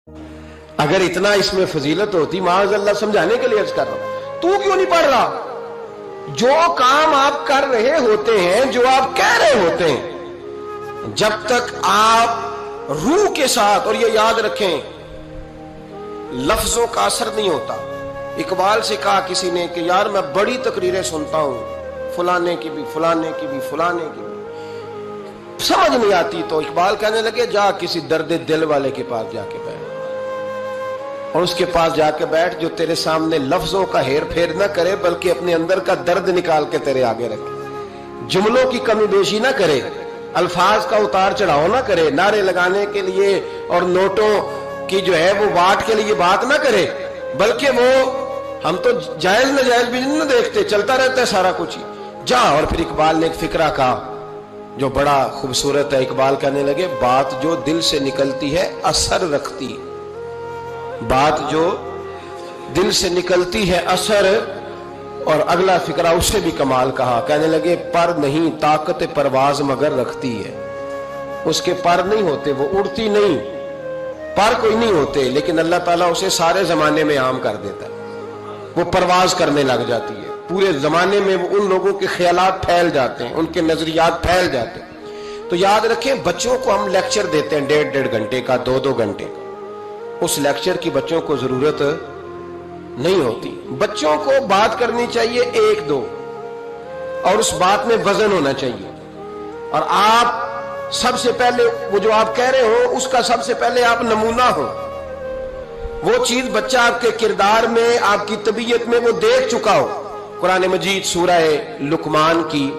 اگر اتنا اس میں فضیلت ہوتی، معاذ اللہ سمجھانے کے لیے عرض کر رہا ہوں، تو کیوں نہیں پڑھ رہا؟ جو کام آپ کر رہے ہوتے ہیں، جو آپ کہہ رہے ہوتے ہیں، جب تک آپ روح کے ساتھ، اور یہ یاد رکھیں لفظوں کا اثر نہیں ہوتا۔ اقبال سے کہا کسی نے کہ یار میں بڑی تقریریں سنتا ہوں، فلانے کی بھی فلانے کی بھی فلانے کی بھی، سمجھ نہیں آتی، تو اقبال کہنے لگے جا کسی درد دل والے کے پاس جا کے بیٹھ، اور اس کے پاس جا کے بیٹھ جو تیرے سامنے لفظوں کا ہیر پھیر نہ کرے بلکہ اپنے اندر کا درد نکال کے تیرے آگے رکھے، جملوں کی کمی بیشی نہ کرے، الفاظ کا اتار چڑھاؤ نہ کرے، نعرے لگانے کے لیے اور نوٹوں کی جو ہے وہ واٹ کے لیے بات نہ کرے، بلکہ وہ ہم تو جائز ناجائز بھی نہیں دیکھتے، چلتا رہتا ہے سارا کچھ ہی، جا۔ اور پھر اقبال نے ایک فقرہ کہا جو بڑا خوبصورت ہے، اقبال کہنے لگے بات جو دل سے نکلتی ہے اثر رکھتی، بات جو دل سے نکلتی ہے اثر، اور اگلا فقرہ اس سے بھی کمال کہا، کہنے لگے پر نہیں طاقت پرواز مگر رکھتی ہے، اس کے پر نہیں ہوتے، وہ اڑتی نہیں، پر کوئی نہیں ہوتے، لیکن اللہ تعالیٰ اسے سارے زمانے میں عام کر دیتا ہے، وہ پرواز کرنے لگ جاتی ہے، پورے زمانے میں وہ ان لوگوں کے خیالات پھیل جاتے ہیں، ان کے نظریات پھیل جاتے ہیں۔ تو یاد رکھیں بچوں کو ہم لیکچر دیتے ہیں 1.5 گھنٹے کا، 2 گھنٹے کا، اس لیکچر کی بچوں کو ضرورت نہیں ہوتی، بچوں کو بات کرنی چاہیے 1-2، اور اس بات میں وزن ہونا چاہیے، اور آپ سب سے پہلے وہ جو آپ کہہ رہے ہو اس کا سب سے پہلے آپ نمونہ ہو، وہ چیز بچہ آپ کے کردار میں، آپ کی طبیعت میں وہ دیکھ چکا ہو۔ قرآن مجید سورہ لقمان کی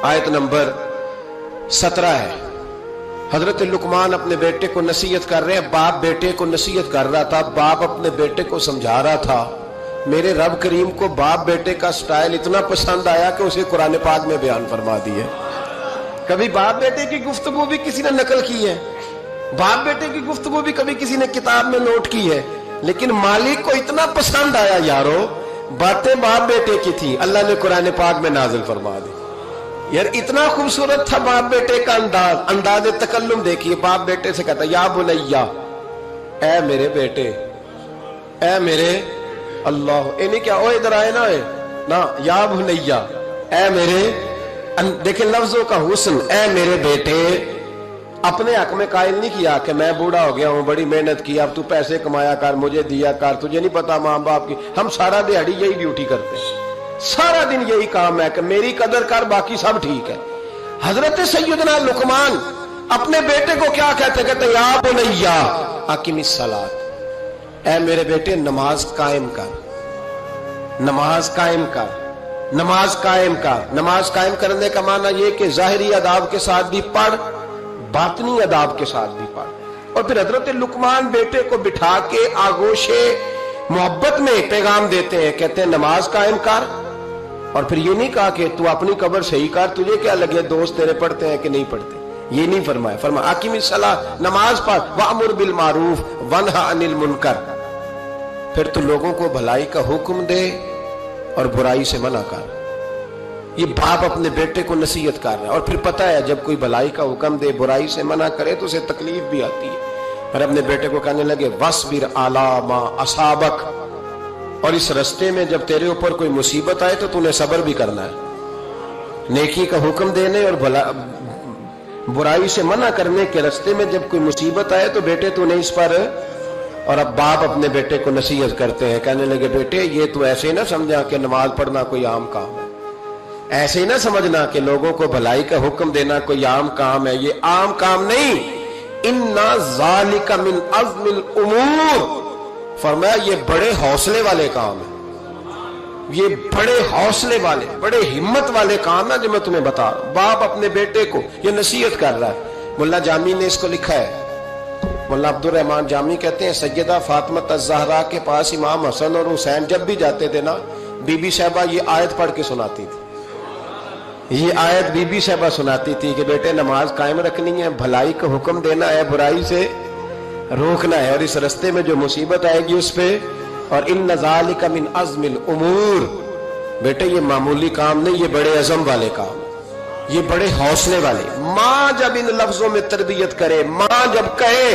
آیت نمبر 17 ہے، حضرت لقمان اپنے بیٹے کو نصیحت کر رہے ہیں، باپ بیٹے کو نصیحت کر رہا تھا، باپ اپنے بیٹے کو سمجھا رہا تھا، میرے رب کریم کو باپ بیٹے کا سٹائل اتنا پسند آیا کہ اسے قرآن پاک میں بیان فرما دی ہے۔ کبھی باپ بیٹے کی گفتگو بھی کسی نے نقل کی ہے، باپ بیٹے کی گفتگو بھی کبھی کسی نے کتاب میں نوٹ کی ہے، لیکن مالک کو اتنا پسند آیا یارو، باتیں باپ بیٹے کی تھی، اللہ نے قرآن پاک میں نازل فرما دی۔ یار اتنا خوبصورت تھا باپ بیٹے کا انداز تکلم دیکھیے، باپ بیٹے سے کہتا یا بنیا، اے میرے بیٹے، اے میرے اللہ، نہیں کیا او ادھر آئے نا، یا بنیا، اے میرے، دیکھیں لفظوں کا حسن، اے میرے بیٹے، اپنے حق میں قائل نہیں کیا کہ میں بوڑھا ہو گیا ہوں، بڑی محنت کی، اب تو پیسے کمایا کر، مجھے دیا کر، تجھے نہیں پتا ماں باپ کی، ہم سارا دیہڑی یہی ڈیوٹی کرتے ہیں، سارا دن یہی کام ہے کہ میری قدر کر، باقی سب ٹھیک ہے۔ حضرت سیدنا لقمان اپنے بیٹے کو کیا کہتے یا بنیا اقم الصلاۃ، اے میرے بیٹے نماز قائم کر، نماز قائم کر، نماز قائم کر۔ نماز قائم کرنے کا معنی یہ کہ ظاہری آداب کے ساتھ بھی پڑھ، باطنی آداب کے ساتھ بھی پڑھ۔ اور پھر حضرت لقمان بیٹے کو بٹھا کے آغوش محبت میں پیغام دیتے ہیں، کہتے ہیں نماز قائم کر، اور پھر یہ نہیں کہا کہ تو اپنی قبر صحیح کر، تجھے کیا لگے دوست تیرے پڑھتے ہیں کہ نہیں پڑھتے، یہ نہیں فرمایا، فرمایا اقیم الصلاۃ، نماز پڑھ، وامر بالمعروف وانہا عن المنکر، پھر تو لوگوں کو بھلائی کا حکم دے اور برائی سے منع کر۔ یہ باپ اپنے بیٹے کو نصیحت کر رہا ہے، اور پھر پتہ ہے جب کوئی بھلائی کا حکم دے برائی سے منع کرے تو اسے تکلیف بھی آتی ہے، اور اپنے بیٹے کو کہنے لگے وَاصْبِرْ عَلَىٰ مَا أَصَابَكَ، اور اس رستے میں جب تیرے اوپر کوئی مصیبت آئے تو تو نے صبر بھی کرنا ہے، نیکی کا حکم دینے اور برائی سے منع کرنے کے رستے میں جب کوئی مصیبت آئے تو بیٹے تو نے اس پر۔ اور اب باپ اپنے بیٹے کو نصیحت کرتے ہیں، کہنے لگے بیٹے یہ تو ایسے نہ سمجھا کہ نماز پڑھنا کوئی عام کام ہے، ایسے نہ سمجھنا کہ لوگوں کو بھلائی کا حکم دینا کوئی عام کام ہے، یہ عام کام نہیں، اِنَّ ذَلِكَ مِنْ عَزْمِ الْأُمُورِ، فرمایا یہ بڑے حوصلے والے کام ہیں، یہ بڑے حوصلے والے، بڑے ہمت والے کام ہیں جو میں تمہیں بتا رہا ہوں۔ باپ اپنے بیٹے کو یہ نصیحت کر رہا ہے۔ ملا جامی نے اس کو لکھا ہے، مولانا عبد الرحمن جامی کہتے ہیں سیدہ فاطمہ الزہرا کے پاس امام حسن اور حسین جب بھی جاتے تھے نا، بی بی صاحبہ یہ آیت پڑھ کے سناتی تھی، یہ آیت بی بی صاحبہ سناتی تھی کہ بیٹے نماز قائم رکھنی ہے، بھلائی کا حکم دینا ہے، برائی سے روکنا ہے، اور اس رستے میں جو مصیبت آئے گی اس پہ، اور ان ذالک من عزم الامور، بیٹے یہ معمولی کام نہیں، یہ بڑے عزم والے کام، یہ بڑے حوصلے والے۔ ماں جب ان لفظوں میں تربیت کرے، ماں جب کہے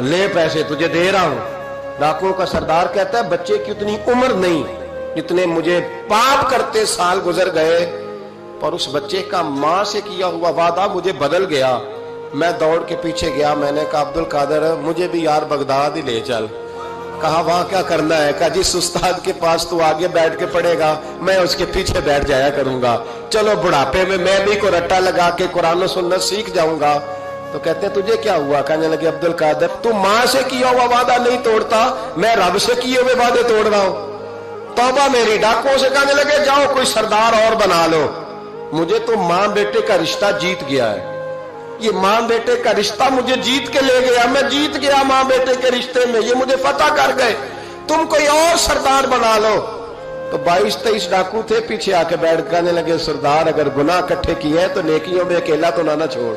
لے پیسے تجھے دے رہا ہوں. ڈاکوؤں کا سردار کہتا ہے بچے کی اتنی عمر نہیں جتنے مجھے پاپ کرتے سال گزر گئے، پر اس بچے کا ماں سے کیا ہوا وعدہ مجھے بدل گیا. میں دوڑ کے پیچھے گیا، میں نے کہا عبد القادر مجھے بھی یار بغداد ہی لے چل. کہا وہاں کیا کرنا ہے؟ کہا جس استاد کے پاس تو آگے بیٹھ کے پڑھے گا میں اس کے پیچھے بیٹھ جایا کروں گا، چلو بڑھاپے میں بھی کو رٹا لگا کے قرآن و سنت سیکھ جاؤں گا. تو کہتے ہیں تجھے کیا ہوا؟ کہنے لگے عبد القادر تو ماں سے کیا ہوا وعدہ نہیں توڑتا، میں رب سے کیے ہوئے وعدے توڑ رہا ہوں. توبہ میری. ڈاکوؤں سے کہنے لگے جاؤ کوئی سردار اور بنا لو. مجھے تو ماں بیٹے کا رشتہ جیت گیا ہے، یہ ماں بیٹے کا رشتہ مجھے جیت کے لے گیا، میں جیت گیا ماں بیٹے کے رشتے میں، یہ مجھے فتح کر گئے، تم کوئی اور سردار بنا لو. تو 22-23 ڈاکو تھے، پیچھے آ کے بیٹھ کہنے لگے سردار اگر گناہ اکٹھے کیے ہیں تو نیکیوں میں اکیلا تو نہ چھوڑ.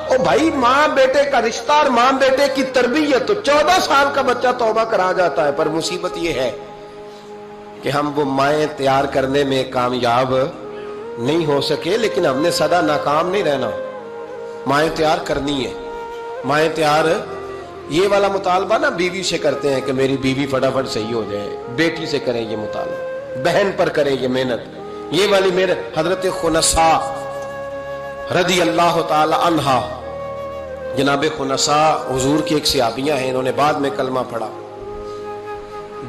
او بھائی ماں بیٹے کا رشتہ اور ماں بیٹے کی تربیت، تو 14 سال کا بچہ توبہ کرا جاتا ہے. پر مصیبت یہ ہے کہ ہم وہ مائیں تیار کرنے میں کامیاب نہیں ہو سکے، لیکن ہم نے سدا ناکام نہیں رہنا. مائیں تیار کرنی ہے. مائیں تیار یہ والا مطالبہ نا بیوی سے کرتے ہیں کہ میری بیوی فٹافٹ صحیح ہو جائے، بیٹی سے کریں یہ مطالبہ، بہن پر کریں یہ محنت. یہ والی میرے حضرت خنسا رضی اللہ تعالی عنہا، جناب خنسا حضور کی ایک صحابیہ ہیں، انہوں نے بعد میں کلمہ پڑھا.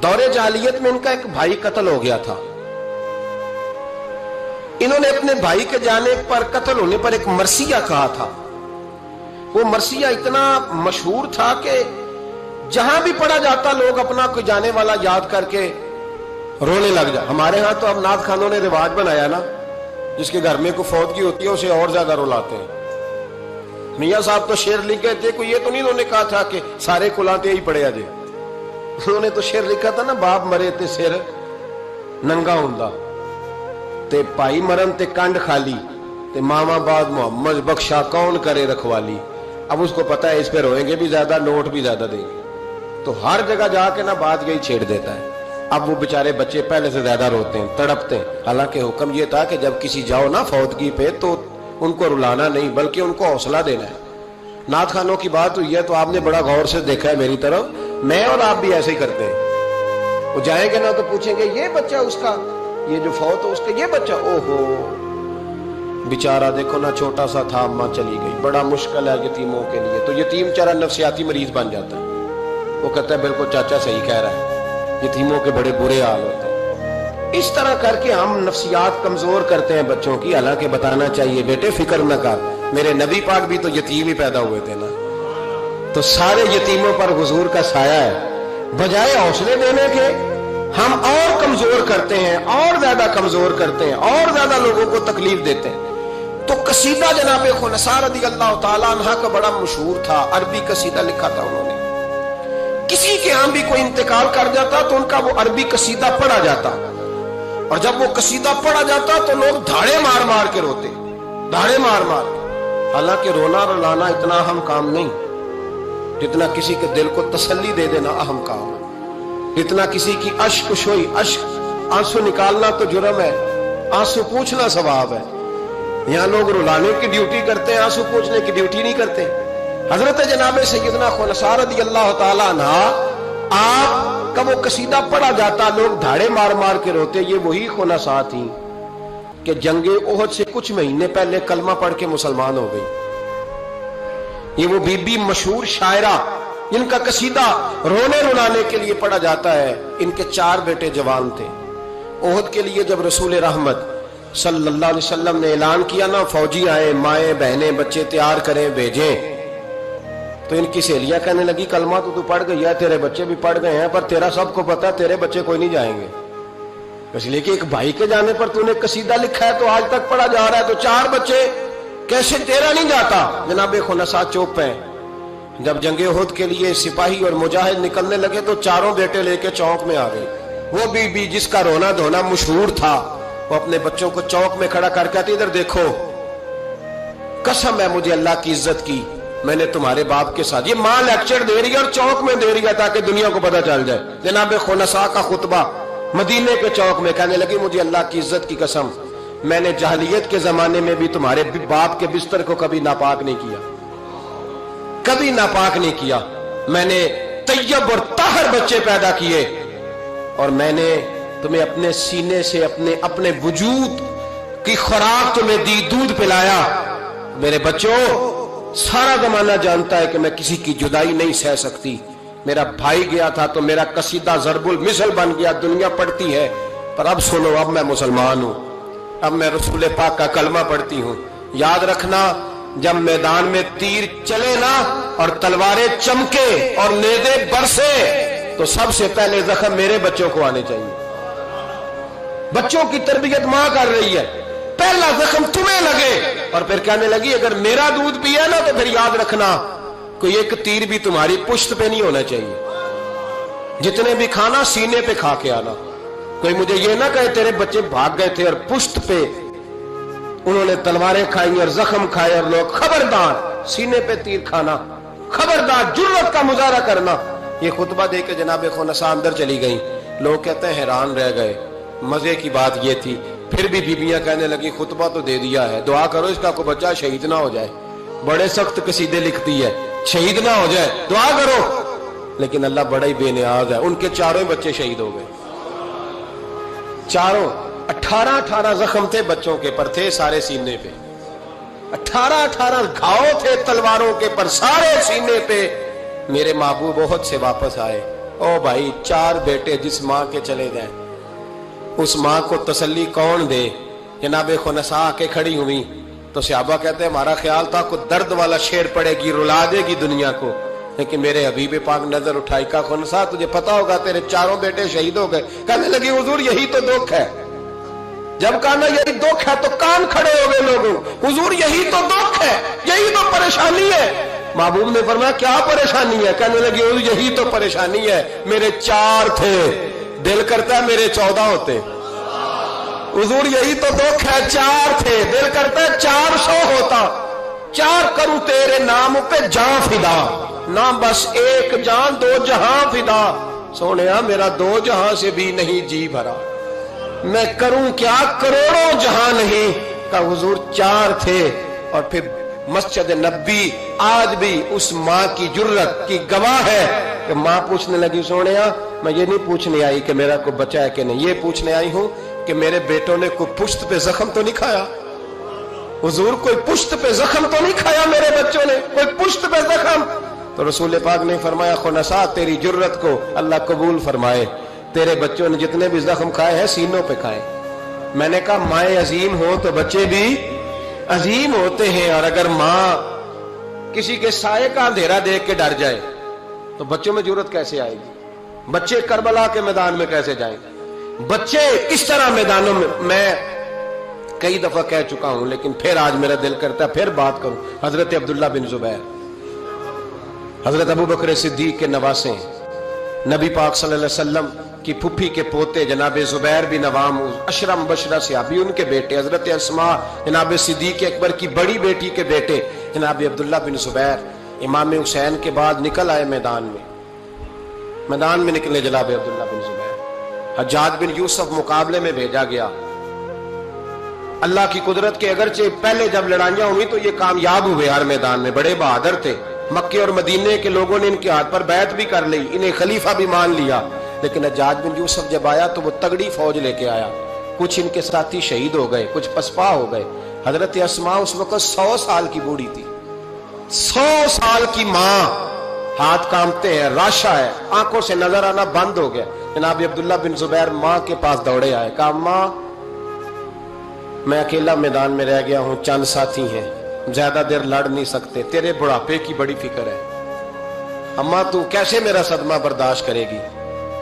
دور جاہلیت میں ان کا ایک بھائی قتل ہو گیا تھا. انہوں نے اپنے بھائی کے جانے پر، قتل ہونے پر ایک مرثیہ کہا تھا. وہ مرثیہ اتنا مشہور تھا کہ جہاں بھی پڑھا جاتا لوگ اپنا کوئی جانے والا یاد کر کے رونے لگ جائے. ہمارے ہاں تو اب نعت خانوں نے رواج بنایا نا، جس کے گھر میں کوئی فوتگی ہوتی ہے اسے اور زیادہ رلاتے ہیں. میاں صاحب تو شعر لکھ گئے تھے، کوئی یہ تو نہیں انہوں نے کہا تھا کہ سارے کلاتے ہی پڑھے جے. انہوں نے تو شعر لکھا تھا نا، باپ مرے تے سر ننگا ہوندا تے پائی مرن تے کنڈ خالی تے ماما بعد محمد بخشا کون کرے رکھوالی. اب اس کو پتا ہے اس پہ روئیں گے بھی زیادہ، نوٹ بھی زیادہ دیں گے، تو ہر جگہ جا کے نا بات یہی چھیڑ دیتا ہے. اب وہ بیچارے بچے پہلے سے زیادہ روتے ہیں، تڑپتے ہیں. حالانکہ حکم یہ تھا کہ جب کسی جاؤ نا فوتگی پہ تو ان کو رلانا نہیں بلکہ ان کو حوصلہ دینا ہے. نعت خانوں کی بات ہوئی ہے تو آپ نے بڑا غور سے دیکھا ہے میری طرف، میں اور آپ بھی ایسے ہی کرتے ہیں. وہ جائیں گے نا تو پوچھیں گے یہ بچہ اس کا، یہ جو فوت ہو اس کا یہ بچہ، او ہو بیچارہ دیکھو نا چھوٹا سا تھا، اماں چلی گئی. بڑا مشکل ہے یتیموں کے لیے. تو یتیم چارہ نفسیاتی مریض بن جاتا ہے. وہ کہتا ہے بالکل چاچا صحیح کہہ رہا ہے، یتیموں کے بڑے برے حال ہوتے ہیں. اس طرح کر کے ہم نفسیات کمزور کرتے ہیں بچوں کی. حالانکہ بتانا چاہیے بیٹے فکر نہ کر، میرے نبی پاک بھی تو یتیم ہی پیدا ہوئے تھے نا. تو سارے یتیموں پر حضور کا سایہ ہے. بجائے حوصلے دینے کے ہم اور کمزور کرتے ہیں، اور زیادہ کمزور کرتے ہیں، اور زیادہ لوگوں کو تکلیف دیتے ہیں. تو قصیدہ جناب خنسا رضی اللہ تعالیٰ عنہ کا بڑا مشہور تھا. عربی قصیدہ لکھا تھا انہوں نے. کسی کے ہاں بھی کوئی انتقال کر جاتا تو ان کا وہ عربی قصیدہ پڑھا جاتا، اور جب وہ قصیدہ پڑھا جاتا تو لوگ دھاڑے مار مار کے روتے، دھاڑے مار مار. حالانکہ رونا رلانا اتنا اہم کام نہیں جتنا کسی کے دل کو تسلی دے دینا اہم کام ہے. جتنا کسی کی اشک شوئی، اشک آنسو نکالنا تو جرم ہے، آنسو پوچھنا ثواب ہے. یہاں لوگ رلانے کی ڈیوٹی کرتے ہیں، آنسو پوچھنے کی ڈیوٹی نہیں کرتے. حضرت جناب سیدنا خنسا رضی اللہ تعالیٰ عنہ، آپ کا وہ قصیدہ پڑھا جاتا لوگ دھاڑے مار مار کے روتے. یہ وہی خنسا تھی کہ جنگ احد سے کچھ مہینے پہلے کلمہ پڑھ کے مسلمان ہو گئی. یہ وہ بی بی مشہور شاعرہ جن کا قصیدہ رونے رلانے کے لیے پڑھا جاتا ہے. ان کے 4 بیٹے جوان تھے. احد کے لیے جب رسول رحمت صلی اللہ علیہ وسلم نے اعلان کیا نا فوجی آئے، مائیں بہنیں بچے تیار کریں بھیجیں، تو ان کی سہیلیاں کہنے لگی کلمہ تو پڑھ گئی ہے، تیرے بچے بھی پڑھ گئے ہیں، پر تیرا سب کو پتا ہے تیرے بچے کوئی نہیں جائیں گے. اس لیے کہ ایک بھائی کے جانے پر تو نے قصیدہ لکھا ہے تو آج تک پڑھا جا رہا ہے، تو 4 بچے کیسے تیرا نہیں جاتا. جناب خنسا چوپ ہیں. جب جنگ احد کے لیے سپاہی اور مجاہد نکلنے لگے تو 4 بیٹے لے کے چوک میں آ گئے. وہ بی بی جس کا رونا دھونا مشہور تھا، وہ اپنے بچوں کو چوک میں کھڑا کر کے آتی ادھر دیکھو، قسم ہے مجھے اللہ کی عزت کی، میں نے تمہارے باپ کے ساتھ، یہ ماں لیکچر دے رہی ہے اور چوک میں دے رہی ہے تاکہ دنیا کو پتہ چل جائے. جناب خنسا کا خطبہ مدینے کے چوک میں، کہنے لگی مجھے اللہ کی عزت کی قسم، میں نے جاہلیت کے زمانے میں بھی تمہارے باپ کے بستر کو کبھی ناپاک نہیں کیا، کبھی ناپاک نہیں کیا. میں نے طیب اور طاہر بچے پیدا کیے، اور میں نے تمہیں اپنے سینے سے اپنے وجود کی خوراک تمہیں دی، دودھ پلایا۔ میرے بچوں، سارا زمانہ جانتا ہے کہ میں کسی کی جدائی نہیں سہ سکتی۔ میرا بھائی گیا تھا تو میرا قصیدہ ضرب المثل بن گیا، دنیا پڑھتی ہے، پر اب سنو، اب میں مسلمان ہوں، اب میں رسول پاک کا کلمہ پڑھتی ہوں۔ یاد رکھنا، جب میدان میں تیر چلے نا اور تلواریں چمکے اور نیزے برسے تو سب سے پہلے زخم میرے بچوں کو آنے چاہیے۔ بچوں کی تربیت ماں کر رہی ہے، پہلا زخم تمہیں لگے، اور پھر کہنے لگی اگر میرا دودھ پیا نا تو پھر یاد رکھنا کوئی ایک تیر بھی تمہاری پشت پہ نہیں ہونا چاہیے، جتنے بھی کھانا سینے پہ کھا کے آنا۔ کوئی مجھے یہ نہ کہے تیرے بچے بھاگ گئے تھے اور پشت پہ انہوں نے تلواریں کھائی اور زخم کھائے، اور لوگ خبردار سینے پہ تیر کھانا، خبردار جرأت کا مظاہرہ کرنا۔ یہ خطبہ دے کے جناب خنسا اندر چلی گئی، لوگ کہتے ہیں حیران رہ گئے۔ مزے کی بات یہ تھی، پھر بھی بیویاں کہنے لگی خطبہ تو دے دیا ہے، دعا کرو اس کا کوئی بچہ شہید نہ ہو جائے۔ بڑے سخت قصیدے لکھتی ہے، شہید نہ ہو جائے، دعا کرو۔ لیکن اللہ بڑا ہی بے نیاز ہے، ان کے چاروں بچے شہید ہو گئے، چاروں۔ 18 زخم تھے بچوں کے پر، تھے سارے سینے پہ، 18 گھاؤ تھے تلواروں کے پر، سارے سینے پہ۔ میرے محبوب احد سے واپس آئے، او بھائی 4 بیٹے جس ماں کے چلے گئے، اس ماں کو تسلی کون دے؟ جناب خنسا آ کے کھڑی ہوئی تو صحابہ کہتے ہیں ہمارا خیال تھا کوئی درد والا شعر پڑے گی، رلا دے گی دنیا کو، لیکن میرے حبیب پاک نظر اٹھائی، کہا خنسا تجھے پتا ہوگا تیرے 4 بیٹے شہید ہو گئے۔ کہنے لگی حضور یہی تو دکھ ہے۔ جب کہا نا یہی دکھ ہے تو کان کھڑے ہو گئے لوگوں، حضور یہی تو دکھ ہے، یہی تو پریشانی ہے۔ محبوب نے فرمایا کیا پریشانی ہے؟ کہنے لگی حضور یہی تو پریشانی ہے، میرے 4 تھے، دل کرتا ہے میرے 14 ہوتے۔ حضور یہی تو دکھ ہے، 4 تھے، دل کرتا ہے 400 ہوتا۔ 4 کروں تیرے نام پہ جان فدا، نہ بس ایک جان 2 جہاں فدا۔ سونیا میرا 2 جہاں سے بھی نہیں جی بھرا، میں کروں کیا کروڑوں جہاں نہیں۔ کہ حضور 4 تھے، اور پھر مسجد نبی آج بھی اس ماں کی جرت کی گواہ ہے کہ ماں پوچھنے لگی سونیا میں یہ نہیں پوچھنے آئی کہ میرا کوئی بچہ ہے کہ نہیں، یہ پوچھنے آئی ہوں کہ میرے بیٹوں نے کوئی پشت پہ زخم تو نہیں کھایا؟ حضور کوئی پشت پہ زخم تو نہیں کھایا میرے بچوں نے؟ کوئی پشت پہ زخم؟ تو رسول پاک نے فرمایا خنسا تیری جرت کو اللہ قبول فرمائے، تیرے بچوں نے جتنے بھی زخم کھائے ہیں سینوں پہ کھائے۔ میں نے کہا مائیں عظیم ہو تو بچے بھی عظیم ہوتے ہیں، اور اگر ماں کسی کے سائے کا اندھیرا دیکھ کے ڈر جائے تو بچوں میں جرت کیسے آئے گی؟ بچے کربلا کے میدان میں کیسے جائیں گے؟ بچے اس طرح میدانوں میں کئی دفعہ کہہ چکا ہوں، لیکن پھر آج میرا دل کرتا ہے پھر بات کروں۔ حضرت عبداللہ بن زبیر، حضرت ابو بکر صدیق کے نواسے، نبی پاک صلی اللہ علیہ وسلم کی پھپھی کے پوتے جناب زبیر بن عوام، اشرم بشرہ صحابی، ان کے بیٹے حضرت اسماء جناب صدیق اکبر کی بڑی بیٹی کے بیٹے جناب عبداللہ بن زبیر، امام حسین کے بعد نکل آئے میدان میں نکلے جناب عبداللہ بن زبیر۔ حجاج بن یوسف مقابلے میں بھیجا گیا، اللہ کی قدرت کے اگرچہ پہلے جب لڑائیاں ہوئی تو یہ کامیاب ہوئے، ہر میدان میں بڑے بہادر تھے، مکے اور مدینے کے لوگوں نے ان کے ہاتھ پر بیعت بھی کر لی، انہیں خلیفہ بھی مان لیا، لیکن حجاج بن یوسف جب آیا تو وہ تگڑی فوج لے کے آیا، کچھ ان کے ساتھی شہید ہو گئے، کچھ پسپا ہو گئے۔ حضرت اسماء اس وقت 100 سال کی بوڑھی تھی، 100 سال کی ماں، ہاتھ کانپتے ہیں، راشا ہے، آنکھوں سے نظر آنا بند ہو گیا۔ جناب عبداللہ بن زبیر ماں کے پاس دوڑے آئے، کہا ماں میں اکیلا میدان میں رہ گیا ہوں، چند ساتھی ہیں، زیادہ دیر لڑ نہیں سکتے، تیرے بڑھاپے کی بڑی فکر ہے، اماں تو کیسے میرا صدمہ برداشت کرے گی؟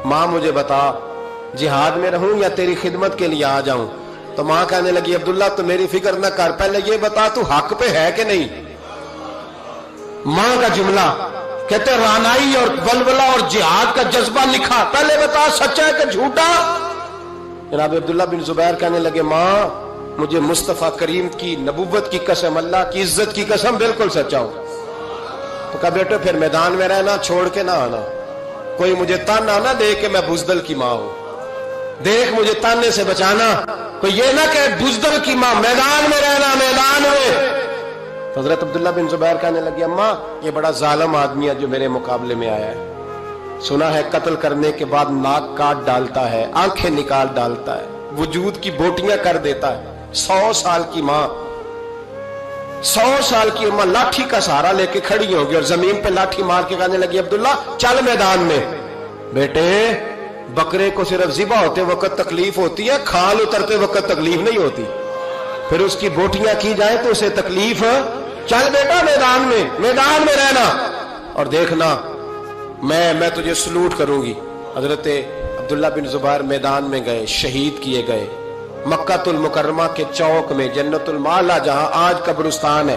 ماں مجھے بتا جہاد میں رہوں یا تیری خدمت کے لیے آ جاؤں؟ تو ماں کہنے لگی عبداللہ تو میری فکر نہ کر، پہلے یہ بتا تو حق پہ ہے کہ نہیں؟ ماں کا جملہ کہتے رانائی اور ولولہ اور جہاد کا جذبہ لکھا، پہلے بتا سچا ہے کہ جھوٹا؟ جناب عبداللہ بن زبیر کہنے لگے ماں مجھے مصطفیٰ کریم کی نبوت کی قسم، اللہ کی عزت کی قسم بالکل سچا ہوں۔ تو کہا بیٹے پھر میدان میں رہنا، چھوڑ کے نہ آنا، کوئی مجھے تانا نہ دے کہ میں بزدل کی ماں ہوں، دیکھ مجھے تانے سے بچانا، کوئی یہ نہ کہ بزدل کی ماں، میدان میں رہنا، میدان میں تو حضرت عبداللہ بن زبیر کہنے لگے اماں یہ بڑا ظالم آدمی ہے جو میرے مقابلے میں آیا ہے، سنا ہے قتل کرنے کے بعد ناک کاٹ ڈالتا ہے، آنکھیں نکال ڈالتا ہے، وجود کی بوٹیاں کر دیتا ہے۔ 100 سال کی ماں، 100 سال کی ماں لاٹھی کا سہارا لے کے کھڑی ہوگی اور زمین پہ لاٹھی مار کے کہنے لگی عبداللہ چل میدان میں۔ بیٹے بکرے کو صرف ذبح ہوتے وقت تکلیف ہوتی ہے، کھال اترتے وقت تکلیف نہیں ہوتی، پھر اس کی بوٹیاں کی جائیں تو اسے تکلیف۔ چل بیٹا میدان میں رہنا اور دیکھنا میں تجھے سلوٹ کروں گی۔ حضرت عبداللہ بن زبیر میدان میں گئے، شہید کیے گئے۔ مکہ المکرمہ کے چوک میں جنت المعلا جہاں آج قبرستان ہے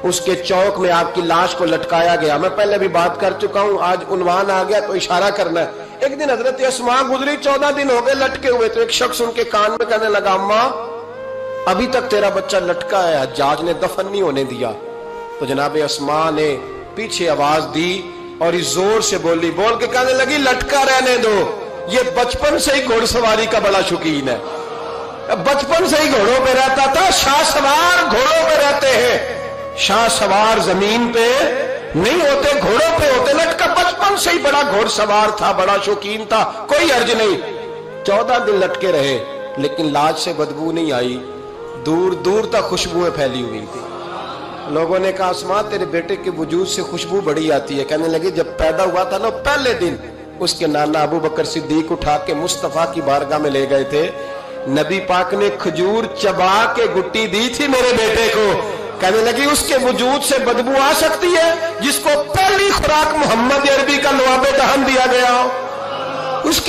اس کے چوک میں آپ کی لاش کو لٹکایا گیا۔ میں پہلے بھی بات کر چکا ہوں، آج عنوان آ گیا تو اشارہ کرنا ہے۔ ایک دن حضرت اسماء گزری، 14 دن ہو گئے لٹکے ہوئے، تو ایک شخص ان کے کان میں کہنے لگا اماں ابھی تک تیرا بچہ لٹکا ہے، حجاج نے دفن نہیں ہونے دیا۔ تو جناب اسماء نے پیچھے آواز دی اور اس زور سے بول کے کہنے لگی لٹکا رہنے دو، یہ بچپن سے ہی گھوڑ سواری کا بڑا شوقین ہے، بچپن سے ہی گھوڑوں پہ رہتا تھا۔ شاہ سوار گھوڑوں پہ رہتے ہیں، شاہ سوار زمین پہ نہیں ہوتے، گھوڑوں پہ ہوتے۔ لٹکا بچپن سے ہی بڑا گھوڑ سوار تھا، بڑا شوقین تھا، کوئی حرج نہیں۔ 14 دن لٹکے رہے لیکن لاج سے بدبو نہیں آئی، دور دور تک خوشبوئیں پھیلی ہوئی تھی۔ لوگوں نے کہا اسماء تیرے بیٹے کے وجود سے خوشبو بڑی آتی ہے۔ کہنے لگے جب پیدا ہوا تھا نا پہلے دن اس کے نانا ابو بکر صدیق اٹھا کے مصطفیٰ کی بارگاہ میں لے گئے تھے، نبی پاک نے کھجور چبا کے گٹی دی تھی میرے بیٹے کو۔ کہنے لگی اس کے وجود سے بدبو آ سکتی ہے جس کو پہلی خوراک محمد عربی کا لعاب دہن دیا گیا ہو، اس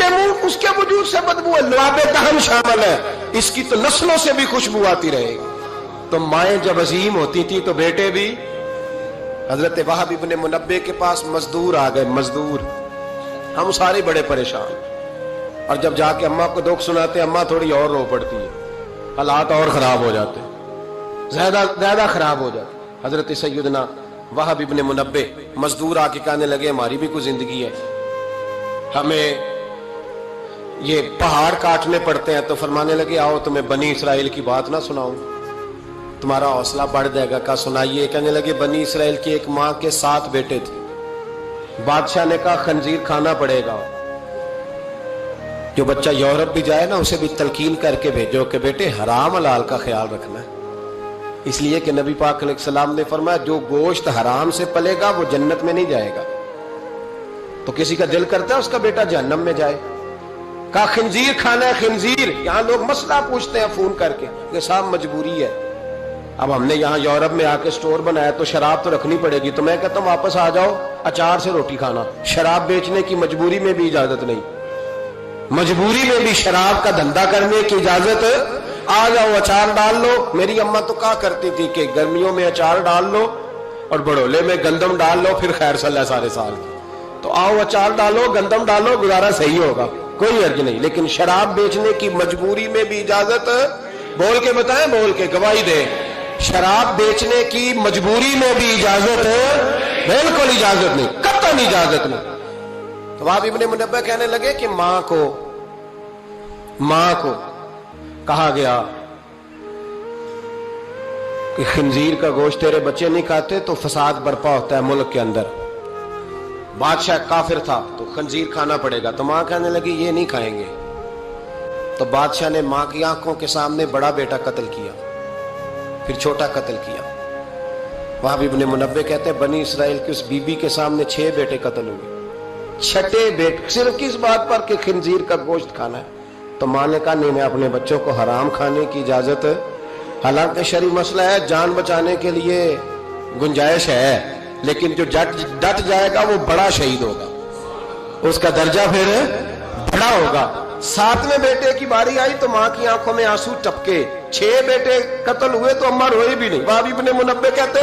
کے وجود سے بدبو ہے، لعاب دہن شامل ہے، اس کی تو نسلوں سے بھی خوشبو آتی رہے گی۔ تو مائیں جب عظیم ہوتی تھی تو بیٹے بھی۔ حضرت وہب ابن منبع کے پاس مزدور آ گئے، مزدور، ہم سارے بڑے پریشان، اور جب جا کے اماں کو دکھ سناتے اماں تھوڑی اور رو پڑتی ہے، حالات اور خراب ہو جاتے، زیادہ خراب ہو جاتے۔ حضرت سیدنا وہب ابن منبع مزدور آ کے کہنے لگے ہماری بھی کوئی زندگی ہے، ہمیں یہ پہاڑ کاٹنے پڑتے ہیں۔ تو فرمانے لگے آؤ تمہیں بنی اسرائیل کی بات نہ سناؤں، تمہارا حوصلہ بڑھ جائے گا۔ کہا سنائیے۔ کہنے لگے بنی اسرائیل کی ایک ماں کے 7 بیٹے تھے، بادشاہ نے کہا خنزیر کھانا پڑے گا، جو بچہ یورپ بھی جائے نا اسے بھی تلقین کر کے بھیجو کہ بیٹے حرام حلال کا خیال رکھنا ہے، اس لیے کہ نبی پاک علیہ السلام نے فرمایا جو گوشت حرام سے پلے گا وہ جنت میں نہیں جائے گا۔ تو کسی کا دل کرتا ہے اس کا بیٹا جہنم میں جائے؟ کہا خنزیر کھانا ہے، خنزیر۔ یہاں لوگ مسئلہ پوچھتے ہیں فون کر کے کہ صاحب مجبوری ہے، اب ہم نے یہاں یورپ میں آ کے سٹور بنایا تو شراب تو رکھنی پڑے گی، تو میں کہتا ہوں واپس آ جاؤ اچار سے روٹی کھانا، شراب بیچنے کی مجبوری میں بھی اجازت نہیں، مجبوری میں بھی شراب کا دھندا کرنے کی اجازت۔ آ جاؤ اچار ڈال لو۔ میری اماں تو کہا کرتی تھی کہ گرمیوں میں اچار ڈال لو اور بڑولے میں گندم ڈال لو، پھر خیر صلی اللہ سارے سال کی۔ تو آؤ اچار ڈالو، گندم ڈالو، گزارا صحیح ہوگا، کوئی حرج نہیں، لیکن شراب بیچنے کی مجبوری میں بھی اجازت۔ بول کے بتائیں، بول کے گواہی دیں، شراب بیچنے کی مجبوری میں بھی اجازت ہے؟ بالکل اجازت نہیں، قطعاً اجازت نہیں۔ تو وہب ابن منبع کہنے لگے کہ ماں کو کہا گیا کہ خنزیر کا گوشت تیرے بچے نہیں کھاتے تو فساد برپا ہوتا ہے ملک کے اندر۔ بادشاہ کافر تھا تو خنزیر کھانا پڑے گا، تو ماں کہنے لگی یہ نہیں کھائیں گے۔ تو بادشاہ نے ماں کی آنکھوں کے سامنے بڑا بیٹا قتل کیا، پھر چھوٹا قتل کیا۔ وہب ابن منبع کہتے ہیں بنی اسرائیل کی اس بی بی کے سامنے 6 بیٹے قتل ہوئے، 6ٹے بیٹے صرف کس بات پر کہ خنزیر کا گوشت کھانا ہے۔ تو ماں نے کہا نہیں، میں اپنے بچوں کو حرام کھانے کی اجازت، حالانکہ شرعی مسئلہ ہے، جان بچانے کے لیے گنجائش ہے، لیکن جو ڈٹ جائے گا وہ بڑا شہید ہوگا، اس کا درجہ پھر بڑا ہوگا۔ 7ویں بیٹے کی باری آئی تو ماں کی آنکھوں میں آنسو ٹپکے، 6 بیٹے قتل ہوئے تو اماں روئی بھی نہیں۔ وہب ابن منبع کہتے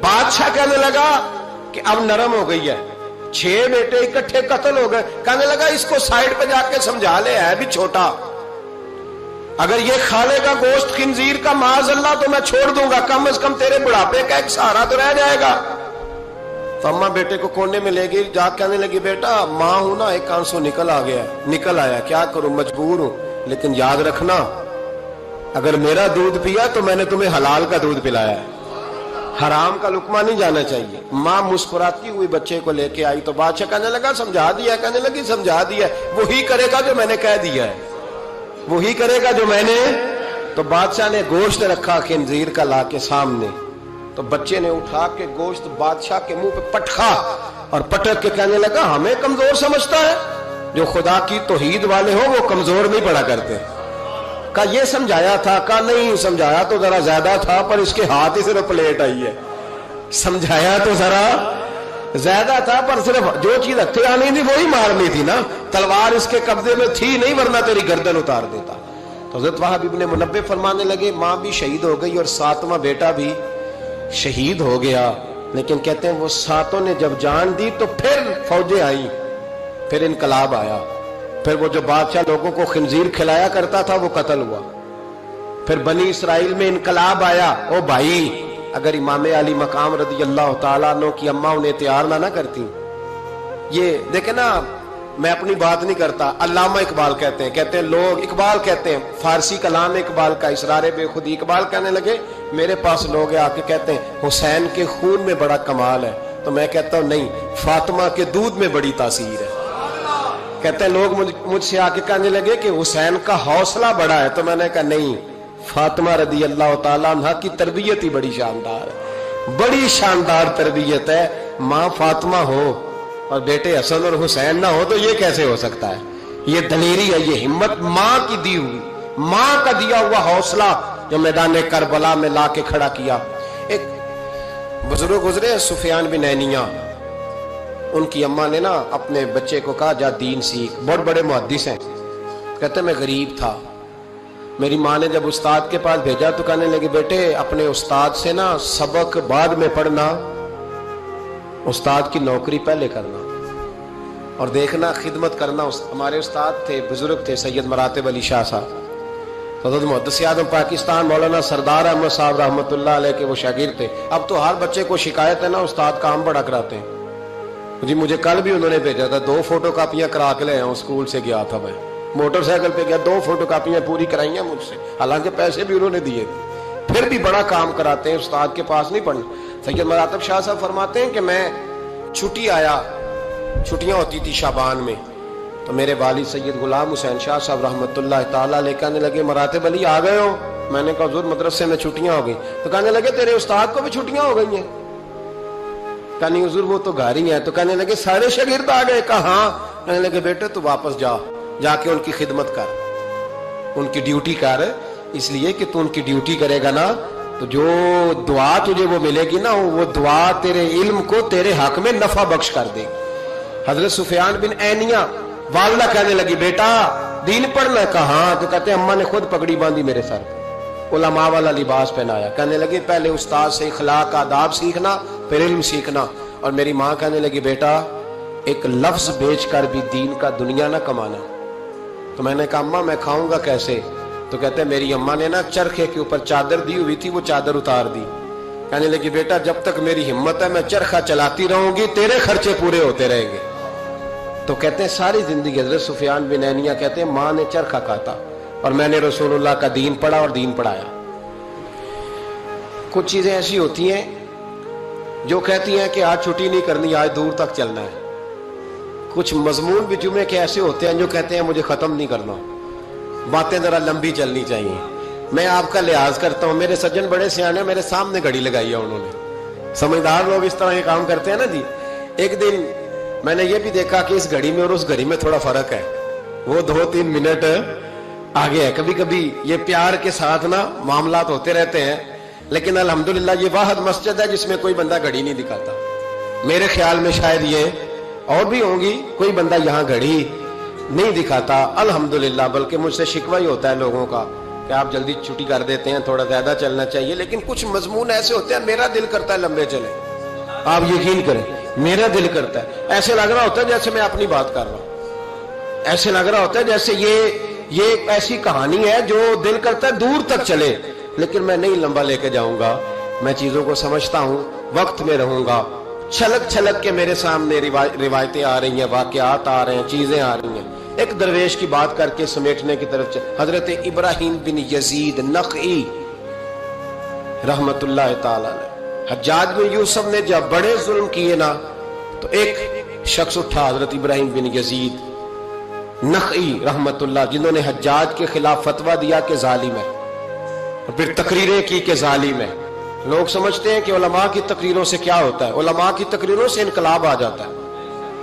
بادشاہ کہنے لگا کہ اب نرم ہو گئی ہے، 6 بیٹے اکٹھے قتل ہو گئے، کہنے لگا اس کو سائڈ پہ جا کے سمجھا لے، ہے بھی چھوٹا، اگر یہ کھا لے گا گوشت خنزیر کا معاذ اللہ تو میں چھوڑ دوں گا، کم از کم تیرے بڑھاپے کا ایک سہارا تو رہ جائے گا۔ تو اماں بیٹے کو کونے میں لے گئی، جا کہنے لگی بیٹا ماں ہوں نا، ایک آنسو نکل آیا، کیا کروں، مجبور ہوں، لیکن یاد رکھنا اگر میرا دودھ پیا تو میں نے تمہیں حلال کا دودھ پلایا ہے، حرام کا لقمہ نہیں جانا چاہیے. ماں مسکراتی ہوئی بچے کو لے کے آئی تو بادشاہ کہنے لگا سمجھا دیا. کہنے لگی سمجھا دیا, وہی کرے گا جو میں نے کہہ دیا ہے, وہی کرے گا جو میں نے. تو بادشاہ نے گوشت رکھا خنزیر کا لا کے سامنے, تو بچے نے اٹھا کے گوشت بادشاہ کے منہ پہ پٹکا اور پٹک کے کہنے لگا ہمیں کمزور سمجھتا ہے, جو خدا کی توحید والے ہو وہ کمزور نہیں پڑا کرتے. کہا یہ سمجھایا تھا, کہا نہیں سمجھایا تو ذرا زیادہ تھا پر اس کے ہاتھ ہی صرف پلیٹ آئی ہے. سمجھایا تو ذرا زیادہ تھا پر صرف جو چیز ہتھے آنی تھی وہی مارنی تھی نا, تلوار اس کے قبضے میں تھی نہیں ورنہ تیری گردن اتار دیتا. تو حضرت وہب ابن منبہ فرمانے لگے ماں بھی شہید ہو گئی اور ساتواں بیٹا بھی شہید ہو گیا, لیکن کہتے ہیں وہ ساتوں نے جب جان دی تو پھر فوجیں آئیں, پھر انقلاب آیا, پھر وہ جو بادشاہ لوگوں کو خنزیر کھلایا کرتا تھا وہ قتل ہوا, پھر بنی اسرائیل میں انقلاب آیا. او بھائی اگر امام علی مقام رضی اللہ تعالیٰ عنہ کی اماں انہیں تیار نہ کرتی. یہ دیکھیں نا, میں اپنی بات نہیں کرتا, علامہ اقبال کہتے ہیں لوگ اقبال کہتے ہیں, فارسی کلام اقبال کا اسرار بے خودی. اقبال کہنے لگے میرے پاس لوگ آ کے کہتے ہیں حسین کے خون میں بڑا کمال ہے, تو میں کہتا ہوں نہیں, فاطمہ کے دودھ میں بڑی تاثیر ہے. کہتے ہیں لوگ مجھ سے آ کے کہنے لگے کہ حسین کا حوصلہ بڑا ہے, تو میں نے کہا نہیں, فاطمہ رضی اللہ تعالیٰ عنہ کی تربیت ہی بڑی شاندار ہے, بڑی شاندار تربیت ہے. ماں فاطمہ ہو اور بیٹے حسن اور حسین نہ ہو تو یہ کیسے ہو سکتا ہے؟ یہ دلیری ہے, یہ ہمت ماں کی دی ہوئی, ماں کا دیا ہوا حوصلہ جو میدان کربلا میں لا کے کھڑا کیا. ایک بزرگ گزرے سفیان بن عینیہ, ان کی اماں نے نا اپنے بچے کو کہا جا دین سیکھ. بہت بڑے محدث ہیں, کہتے میں غریب تھا, میری ماں نے جب استاد کے پاس بھیجا تو کہنے لگے بیٹے اپنے استاد سے نا سبق بعد میں پڑھنا, استاد کی نوکری پہلے کرنا اور دیکھنا خدمت کرنا. ہمارے استاد تھے, بزرگ تھے, سید مراتب علی شاہ صاحب, حضرت محدث اعظم پاکستان مولانا سردار احمد صاحب رحمۃ اللہ علیہ کے وہ شاگرد تھے. اب تو ہر بچے کو شکایت ہے نا استاد کام بڑا کراتے ہیں. جی مجھے کل بھی انہوں نے بھیجا تھا, 2 فوٹو کاپیاں کرا کے لے آؤں, اسکول سے گیا تھا میں, موٹر سائیکل پہ گیا, 2 فوٹو کاپیاں پوری کرائی ہیں مجھ سے, حالانکہ پیسے بھی انہوں نے دیے تھے, پھر بھی بڑا کام کراتے ہیں, استاد کے پاس نہیں پڑھنا. سید مراتب شاہ صاحب فرماتے ہیں کہ میں چھٹی آیا, چھٹیاں ہوتی تھی شعبان میں, تو میرے والد سید غلام حسین شاہ صاحب رحمۃ اللہ تعالیٰ لے کہنے لگے مراتب علی آ گئے ہو. میں نے کہا حضور مدرسے میں چھٹیاں ہو گئی. تو کہنے لگے تیرے استاد کو بھی چھٹیاں ہو گئی ہیں. کہا نہیں حضور وہ تو گھر ہی ہیں. تو کہنے لگے سارے شاگرد آ گئے. کہا ہاں. کہنے لگے بیٹے تو واپس جا کے ان کی خدمت کر, ان کی ڈیوٹی کر, اس لیے کہ تو ان کی ڈیوٹی کرے گا نا تو جو دعا تجھے وہ ملے گی نا, وہ دعا تیرے علم کو تیرے حق میں نفع بخش کر دے گی. حضرت سفیان بن عینیہ والدہ کہنے لگی بیٹا دین پڑھنا ہے. کہا ہاں. تو کہتے ہیں اماں نے خود پگڑی باندھی میرے سر پہ, علماء والا لباس پہنایا. کہنے لگے پہلے استاد سے اخلاق آداب سیکھنا, پھر علم سیکھنا. اور میری ماں کہنے لگی بیٹا ایک لفظ بیچ کر بھی دین کا دنیا نہ کمانا. تو میں نے کہا اماں میں کھاؤں گا کیسے؟ تو کہتے ہیں میری اماں نے نا چرخے کے اوپر چادر دی ہوئی تھی, وہ چادر اتار دی. کہنے لگی بیٹا جب تک میری ہمت ہے میں چرخہ چلاتی رہوں گی, تیرے خرچے پورے ہوتے رہیں گے. تو کہتے ہیں ساری زندگی حضرت سفیان بن عینیہ کہتے ہیں ماں نے چرخہ کاتا اور میں نے رسول اللہ کا دین پڑھا اور دین پڑھایا. کچھ چیزیں ایسی ہوتی ہیں جو کہتی ہیں کہ آج چھٹی نہیں کرنی, آج دور تک چلنا ہے. کچھ مضمون بھی جمعے کے ایسے ہوتے ہیں جو کہتے ہیں مجھے ختم نہیں کرنا, باتیں ذرا لمبی چلنی چاہیے. میں آپ کا لحاظ کرتا ہوں, میرے سجن بڑے سیانے میرے سامنے گھڑی لگائی ہے انہوں نے, سمجھدار لوگ اس طرح یہ کام کرتے ہیں نا جی. ایک دن میں نے یہ بھی دیکھا کہ اس گھڑی میں اور اس گھڑی میں تھوڑا فرق ہے, وہ 2-3 منٹ آگے ہے. کبھی کبھی یہ پیار کے ساتھ نا معاملات ہوتے رہتے ہیں, لیکن الحمدللہ یہ واحد مسجد ہے جس میں کوئی بندہ گھڑی نہیں دکھاتا. میرے خیال میں شاید یہ اور بھی ہوں گی, کوئی بندہ یہاں گھڑی نہیں دکھاتا الحمدللہ. بلکہ مجھ سے شکوہ ہی ہوتا ہے لوگوں کا کہ آپ جلدی چھٹی کر دیتے ہیں, تھوڑا زیادہ چلنا چاہیے. لیکن کچھ مضمون ایسے ہوتے ہیں میرا دل کرتا ہے لمبے چلیں, آپ یقین کریں میرا دل کرتا ہے. ایسے لگ رہا ہوتا ہے جیسے میں اپنی بات کر رہا ہوں, ایسے لگ رہا ہوتا ہے جیسے یہ ایسی کہانی ہے جو دل کرتا ہے دور تک چلے, لیکن میں نہیں لمبا لے کے جاؤں گا. میں چیزوں کو سمجھتا ہوں, وقت میں رہوں گا. چھلک چھلک کے میرے سامنے روایتیں آ رہی ہیں, واقعات آ رہے ہیں, چیزیں آ رہی ہیں. ایک درویش کی بات کر کے سمیٹنے کی طرف حضرت ابراہیم بن یزید نخعی رحمت اللہ تعالی علیہ, حجاج بن یوسف نے جب بڑے ظلم کیے نا تو ایک شخص اٹھا حضرت ابراہیم بن یزید نخعی رحمت اللہ، جنہوں نے حجاج کے خلاف فتویٰ دیا کہ ظالم ہے، اور پھر تقریریں کی کہ ظالم ہے۔ لوگ سمجھتے ہیں کہ علماء کی تقریروں سے کیا ہوتا ہے، علماء کی تقریروں سے انقلاب آ جاتا ہے۔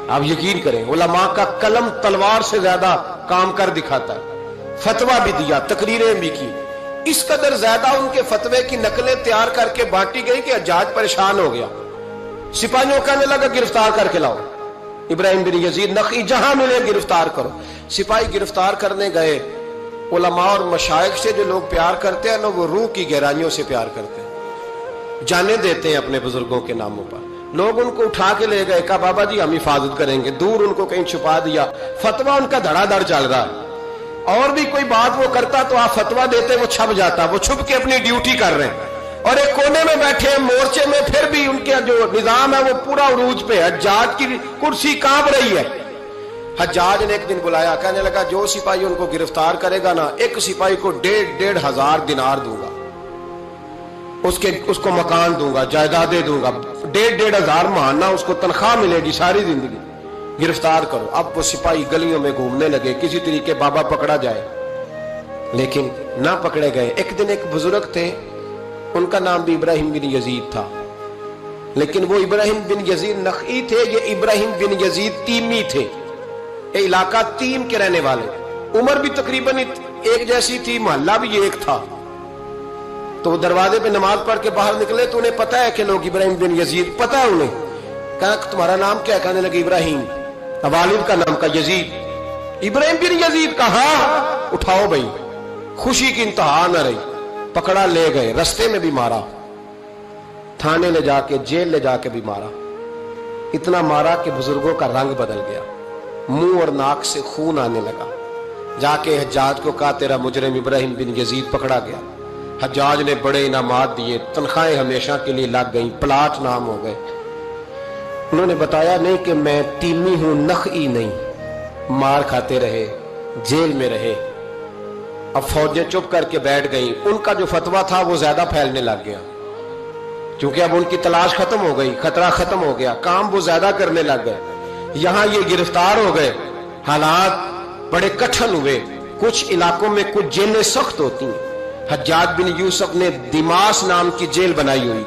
آپ یقین کریں، علماء کا قلم تلوار سے زیادہ کام کر دکھاتا ہے۔ فتویٰ بھی دیا، تقریریں بھی کی، اس قدر زیادہ ان کے فتوے کی نقلیں تیار کر کے بانٹی گئی کہ حجاج پریشان ہو گیا۔ سپاہیوں کہنے لگا گرفتار کر کے لاؤ ابراہیم بن یزید نخعی، جہاں ملے گرفتار کرو۔ سپاہی گرفتار کرنے گئے۔ علماء اور مشائخ سے جو لوگ پیار کرتے ہیں نا، وہ روح کی گہرائیوں سے پیار کرتے ہیں، جانے دیتے ہیں اپنے بزرگوں کے ناموں پر۔ لوگ ان کو اٹھا کے لے گئے، کہا بابا جی ہم حفاظت کریں گے، دور ان کو کہیں چھپا دیا۔ فتویٰ ان کا دھڑا دھڑ چل رہا ہے، اور بھی کوئی بات وہ کرتا تو آپ فتویٰ دیتے، وہ چھپ جاتا، وہ چھپ کے اپنی ڈیوٹی کر رہے ہیں، اور ایک کونے میں بیٹھے ہیں مورچے میں، پھر بھی ان کے جو نظام ہے وہ پورا عروج پہ ہے۔ حجاج کی کرسی کانپ رہی ہے۔ حجاج نے ایک دن بلایا، کہنے لگا جو سپاہی ان کو گرفتار کرے گا نا، ایک سپاہی کو 1,500 دینار دوں گا، اس کو مکان دوں گا، جائیدادیں دوں گا، 1,500 ماہانہ اس کو تنخواہ ملے گی ساری زندگی۔ گرفتار کرو۔ اب وہ سپاہی گلیوں میں گھومنے لگے، کسی طریقے بابا پکڑا جائے، لیکن نہ پکڑے گئے۔ ایک دن ایک بزرگ تھے، ان کا نام بھی ابراہیم بن یزید تھا، لیکن وہ ابراہیم بن یزید نخعی تھے، یہ ابراہیم بن یزید تیمی تھے۔ یہ علاقہ تیم کے رہنے والے، عمر بھی تقریباً ایک جیسی تھی، محلہ بھی ایک تھا۔ تو وہ دروازے پہ نماز پڑھ کے باہر نکلے تو انہیں پتا ہے کہ لوگ ابراہیم بن یزید، پتا ہے انہیں۔ کہا تمہارا نام کیا ہے؟ کہنے لگے ابراہیم۔ والد کا نام کا یزید۔ ابراہیم بن یزید کہا اٹھاؤ بھائی، خوشی کی انتہا نہ رہی۔ پکڑا، لے گئے، رستے میں بھی مارا، تھانے لے جا کے، جیل لے جا کے بھی مارا۔ اتنا مارا کہ بزرگوں کا رنگ بدل گیا، منہ اور ناک سے خون آنے لگا۔ جا کے حجاج کو کہا تیرا مجرم ابراہیم بن یزید پکڑا گیا۔ حجاج نے بڑے انعامات دیے، تنخواہیں ہمیشہ کے لیے لگ گئیں، پلاٹ نام ہو گئے۔ انہوں نے بتایا نہیں کہ میں تیمی ہوں، نخعی نہیں۔ مار کھاتے رہے، جیل میں رہے۔ اب فوجیں چپ کر کے بیٹھ گئیں۔ ان کا جو فتویٰ تھا وہ زیادہ پھیلنے لگ گیا، کیونکہ اب ان کی تلاش ختم ہو گئی، خطرہ ختم ہو گیا، کام وہ زیادہ کرنے لگ گئے۔ یہاں یہ گرفتار ہو گئے، حالات بڑے کٹھن ہوئے۔ کچھ علاقوں میں کچھ جیلیں سخت ہوتی ہیں۔ حجاج بن یوسف نے دماس نام کی جیل بنائی ہوئی،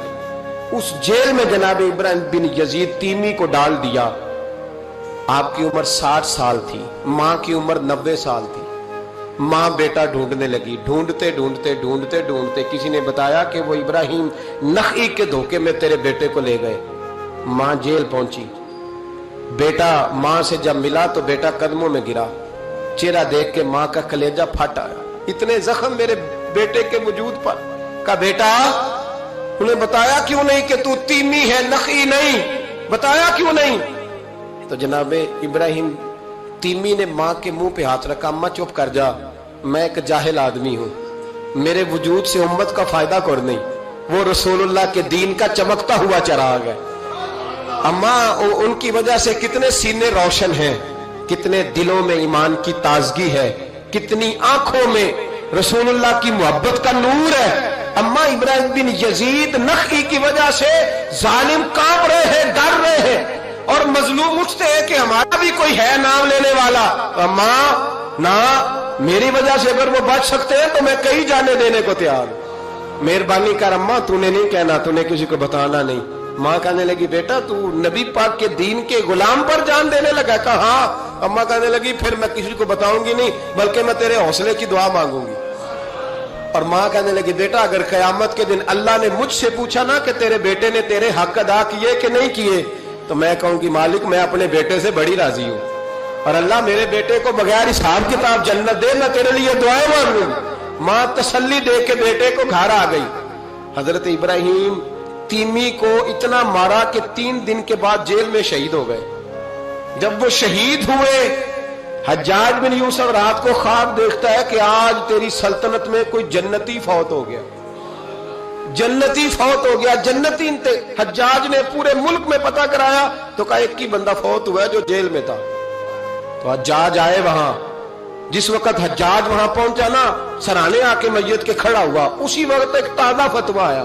اس جیل میں جناب ابراہیم بن یزید تیمی کو ڈال دیا۔ آپ کی عمر 60 سال تھی، ماں کی عمر 90 سال تھی۔ ماں بیٹا ڈھونڈنے لگی، ڈھونڈتے ڈھونڈتے ڈھونڈتے ڈھونڈتے کسی نے بتایا کہ وہ ابراہیم نخعی کے دھوکے میں تیرے بیٹے کو لے گئے۔ ماں جیل پہنچی، بیٹا ماں سے جب ملا تو بیٹا قدموں میں گرا، چہرہ دیکھ کے ماں کا کلیجہ پھٹ آیا، اتنے زخم میرے بیٹے کے وجود پر۔ کہا بیٹا، انہیں بتایا کیوں نہیں کہ تو تیمی ہے، نخعی نہیں، بتایا کیوں نہیں؟ تو جناب ابراہیم تیمی نے ماں کے منہ پہ ہاتھ رکھا، اماں چپ کر جا، میں ایک جاہل آدمی ہوں، میرے وجود سے امت کا فائدہ کوئی نہیں، وہ رسول اللہ کے دین کا چمکتا ہوا چراغ ہے۔ اماں ان کی وجہ سے کتنے سینے روشن ہیں، کتنے دلوں میں ایمان کی تازگی ہے، کتنی آنکھوں میں رسول اللہ کی محبت کا نور ہے۔ اماں ابراہیم بن یزید نخعی کی وجہ سے ظالم کانپ رہے ہیں، ڈر رہے ہیں، اور مظلوم اٹھتے ہیں کہ ہمارا بھی کوئی ہے نام لینے والا۔ اماں نہ، میری وجہ سے اگر وہ بچ سکتے ہیں تو میں کئی جانے دینے کو تیار ہوں، مہربانی کر اماں، تو نے نہیں کہنا، تو نے کسی کو بتانا نہیں۔ ماں کہنے لگی بیٹا تو نبی پاک کے دین کے غلام پر جان دینے لگا؟ کہا ہاں۔ اماں کہنے لگی پھر میں کسی کو بتاؤں گی نہیں، بلکہ میں تیرے حوصلے کی دعا مانگوں گی۔ اور ماں کہنے لگی بیٹا اگر قیامت کے دن اللہ نے مجھ سے پوچھا نا کہ تیرے بیٹے نے تیرے حق ادا کیے کہ نہیں کیے، تو میں کہوں گی مالک میں اپنے بیٹے سے بڑی راضی ہوں، اور اللہ میرے بیٹے کو بغیر حساب کتاب جنت دے، میں تیرے لیے دعائیں مانگوں۔ ماں تسلی دے کے بیٹے کو گھر آ گئی۔ حضرت ابراہیم تیمی کو اتنا مارا کہ 3 دن کے بعد جیل میں شہید ہو گئے۔ جب وہ شہید ہوئے، حجاج بن یوسف رات کو خواب دیکھتا ہے کہ آج تیری سلطنت میں کوئی جنتی فوت ہو گیا، جنتی فوت ہو گیا، جنتی انتے۔ حجاج نے پورے ملک میں پتہ کرایا تو کہا ایک ہی بندہ فوت ہوا ہے جو جیل میں تھا۔ تو حجاج آئے وہاں، جس وقت حجاج وہاں پہنچا نا، سرانے آ کے میت کے کھڑا ہوا، اسی وقت ایک تازہ فتویٰ آیا